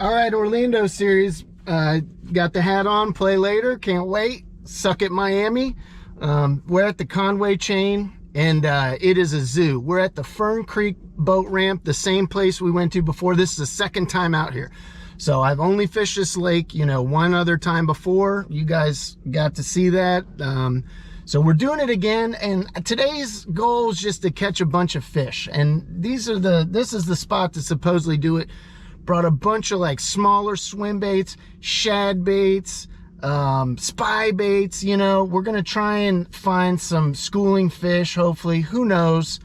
All right, Orlando series. Got the hat on, play later, can't wait. Suck at Miami. We're at the Conway chain, and it is a zoo. We're at the Fern Creek boat ramp, the same place we went to before. This is the second time out here. So I've only fished this lake, you know, one other time before. You guys got to see that. So we're doing it again, and today's goal is just to catch a bunch of fish. And this is the spot to supposedly do it. Brought a bunch of like smaller swim baits, shad baits, spy baits. You know, we're gonna try and find some schooling fish, hopefully, who knows.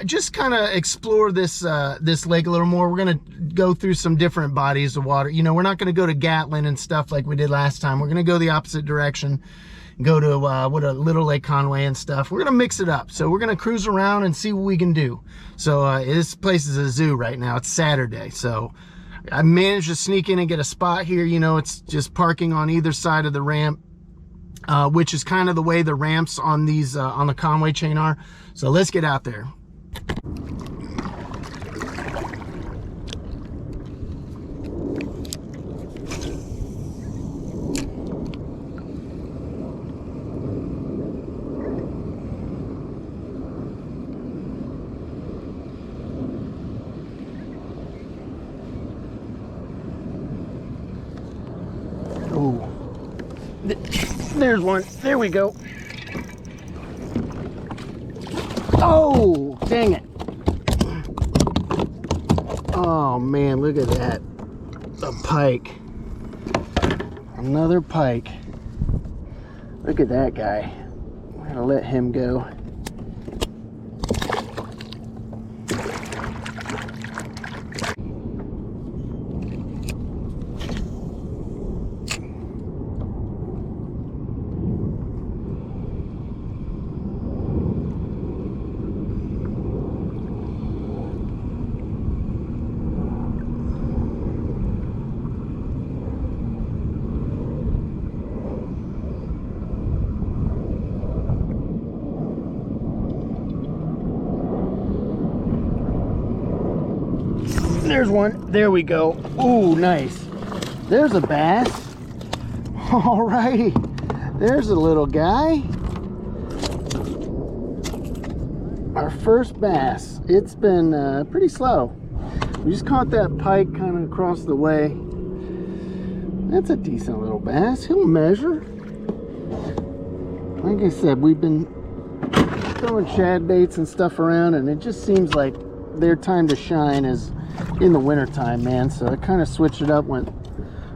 Just kind of explore this this lake a little more. We're gonna go through some different bodies of water. You know, we're not gonna go to Gatlin and stuff like we did last time. We're gonna go the opposite direction, go to Little Lake Conway and stuff. We're gonna mix it up. So we're gonna cruise around and see what we can do. So this place is a zoo right now. It's Saturday, so I managed to sneak in and get a spot here. You know, it's just parking on either side of the ramp, which is kind of the way the ramps on these on the Conway chain are. So let's get out there. Oh, there's one. There we go. Oh, dang it. Oh man, look at that. A pike. Another pike. Look at that guy. I'm gonna let him go. There's one. There we go. Ooh, nice. There's a bass. Alrighty. There's a little guy. Our first bass. It's been pretty slow. We just caught that pike kind of across the way. That's a decent little bass. He'll measure. Like I said, we've been throwing shad baits and stuff around, and it just seems like their time to shine is in the winter time, man. So I kind of switched it up, went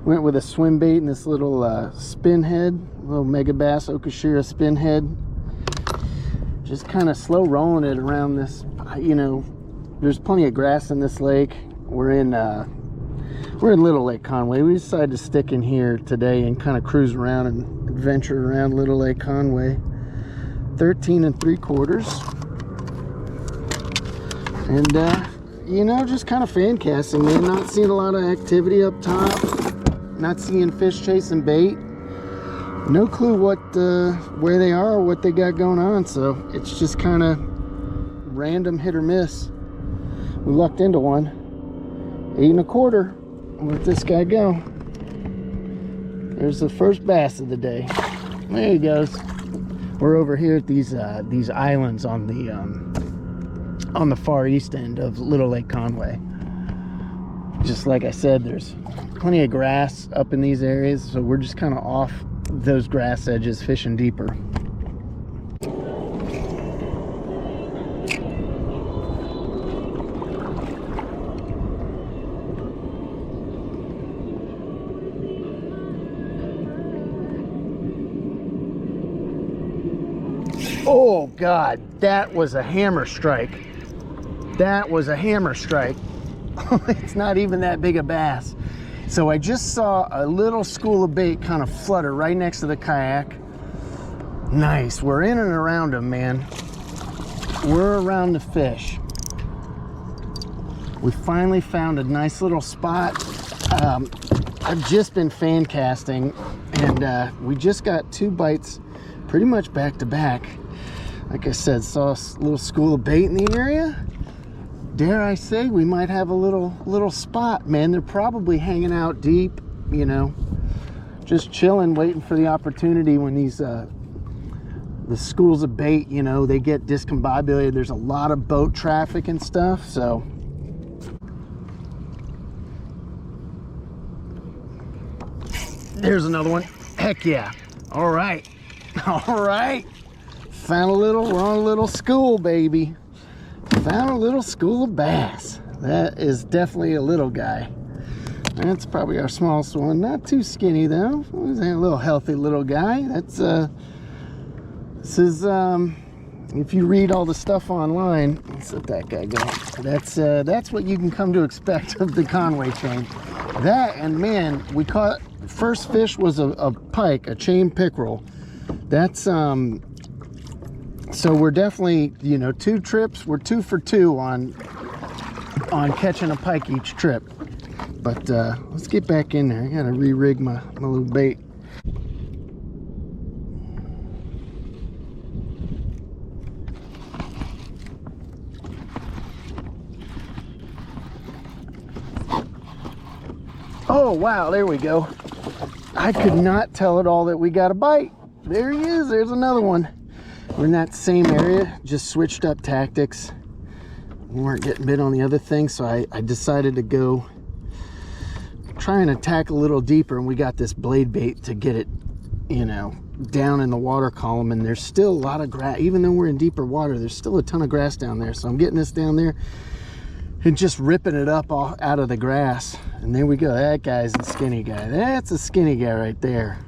with a swim bait and this little spin head, little mega bass Okashira spin head. Just kind of slow rolling it around this. You know, there's plenty of grass in this lake. We're in Little Lake Conway. We decided to stick in here today and kind of cruise around and adventure around Little Lake Conway. 13 3/4. And you know, just kind of fan casting, man. Not seeing a lot of activity up top, not seeing fish chasing bait. No clue what where they are or what they got going on, so it's just kind of random hit or miss. We lucked into one. 8 1/4. Let this guy go. There's the first bass of the day. There he goes. We're over here at these islands on the far east end of Little Lake Conway. Just like I said, there's plenty of grass up in these areas, so we're just kind of off those grass edges fishing deeper. Oh God, that was a hammer strike. That was a hammer strike. It's not even that big a bass. So I just saw a little school of bait kind of flutter right next to the kayak. Nice. We're in and around them, man. We're around the fish. We finally found a nice little spot. I've just been fan casting, and we just got 2 bites pretty much back to back. Like I said, saw a little school of bait in the area. dare I say, we might have a little spot, man. They're probably hanging out deep, you know, just chilling, waiting for the opportunity when these the schools of bait, you know, they get discombobulated. There's a lot of boat traffic and stuff, so there's another one. Heck yeah. All right. All right. Found a little, we're on a little school, baby. Found a little school of bass. That is definitely a little guy. That's probably our smallest one. Not too skinny though. He's a little healthy little guy. That's this is if you read all the stuff online, let's let that guy go. That's what you can come to expect of the Conway chain. That, and man, we caught, first fish was a pike, a chain pickerel. That's so we're definitely, you know, 2 trips, we're 2 for 2 on catching a pike each trip. But let's get back in there. I gotta re-rig my little bait. Oh wow, there we go. I could not tell at all that we got a bite. There he is, there's another one. We're in that same area, just switched up tactics. We weren't getting bit on the other thing, so I decided to go try and attack a little deeper, and we got this blade bait to get it, you know, down in the water column. And there's still a lot of grass, even though we're in deeper water, there's still a ton of grass down there. So I'm getting this down there and just ripping it up all out of the grass. And there we go. That guy's a skinny guy. That's a skinny guy right there.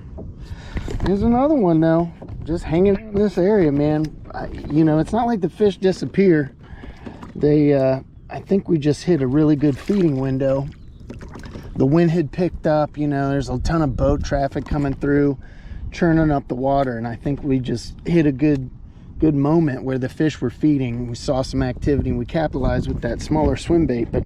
There's another one though, just hanging in this area, man. You know, it's not like the fish disappear. They I think we just hit a really good feeding window. The wind had picked up, you know, there's a ton of boat traffic coming through, churning up the water, and I think we just hit a good moment where the fish were feeding. We saw some activity and we capitalized with that smaller swim bait. But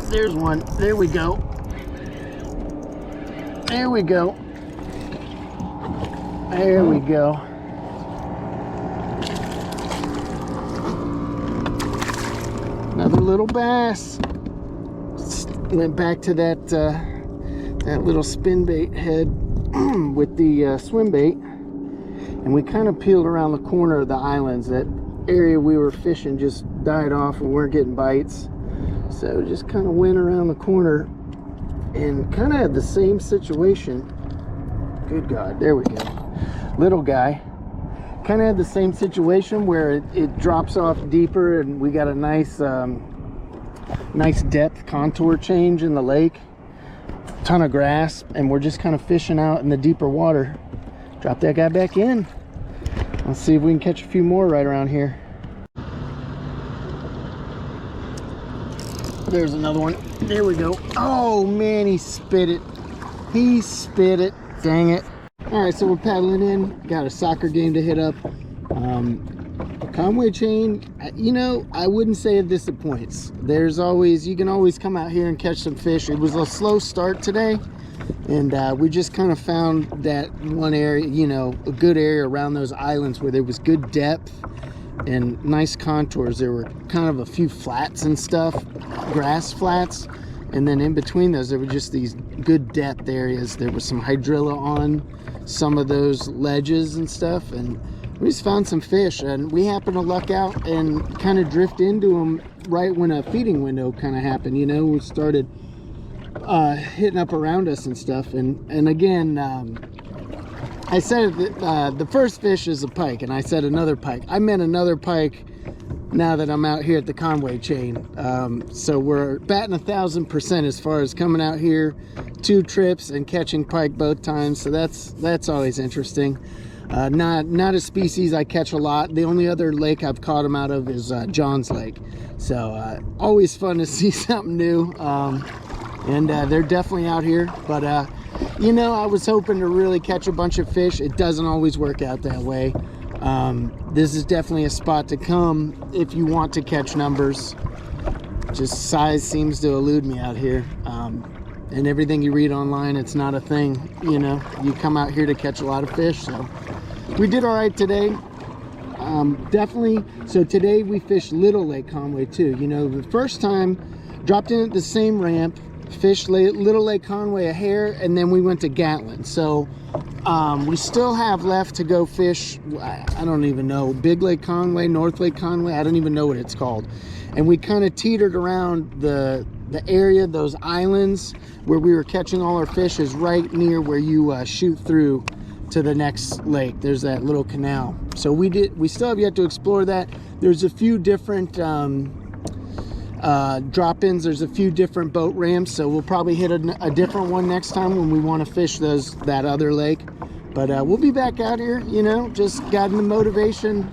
there's one. There we go. There we go. There we go. Another little bass. Went back to that that little spin bait head with the swim bait, and we kind of peeled around the corner of the islands. That area we were fishing just died off and weren't getting bites. So just kind of went around the corner and kind of had the same situation. Good God, there we go. Little guy. Kind of had the same situation where it drops off deeper, and we got a nice nice depth contour change in the lake. Ton of grass, and we're just kind of fishing out in the deeper water. Drop that guy back in. Let's see if we can catch a few more right around here. There's another one. There we go. Oh man, he spit it. He spit it. Dang it. All right, so we're paddling in. Got a soccer game to hit up. Conway chain, you know, I wouldn't say it disappoints. There's always, you can always come out here and catch some fish. It was a slow start today, and we just kind of found that one area, you know, a good area around those islands where there was good depth and nice contours. There were kind of a few flats and stuff, grass flats, and then in between those there were just these good depth areas. There was some hydrilla on some of those ledges and stuff, and we just found some fish, and we happened to luck out and kind of drift into them right when a feeding window kind of happened. You know, we started hitting up around us and stuff, and again, I said that the first fish is a pike, and I said another pike. I meant another pike now that I'm out here at the Conway chain. So we're batting 1,000% as far as coming out here 2 trips and catching pike both times. So that's always interesting. Not a species I catch a lot. The only other lake I've caught them out of is John's Lake. So always fun to see something new. And they're definitely out here. But you know, I was hoping to really catch a bunch of fish. It doesn't always work out that way. This is definitely a spot to come if you want to catch numbers. Just size seems to elude me out here. And everything you read online, it's not a thing. You know, you come out here to catch a lot of fish. So we did all right today. Definitely. So today we fished Little Lake Conway too. You know, the first time dropped in at the same ramp, fished Little Lake Conway a hair, and then we went to Gatlin. So we still have left to go fish. I don't even know, Big Lake Conway, North Lake Conway, I don't even know what it's called. And we kind of teetered around the area, those islands where we were catching all our fish is right near where you shoot through to the next lake. There's that little canal. So we still have yet to explore that. There's a few different drop-ins. There's a few different boat ramps, so we'll probably hit a different one next time when we want to fish that other lake. But we'll be back out here, you know, just got in the motivation,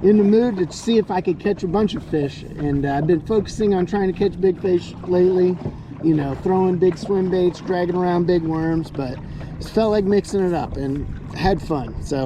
in the mood to see if I could catch a bunch of fish. And I've been focusing on trying to catch big fish lately, you know, throwing big swim baits, dragging around big worms, but just felt like mixing it up and had fun. So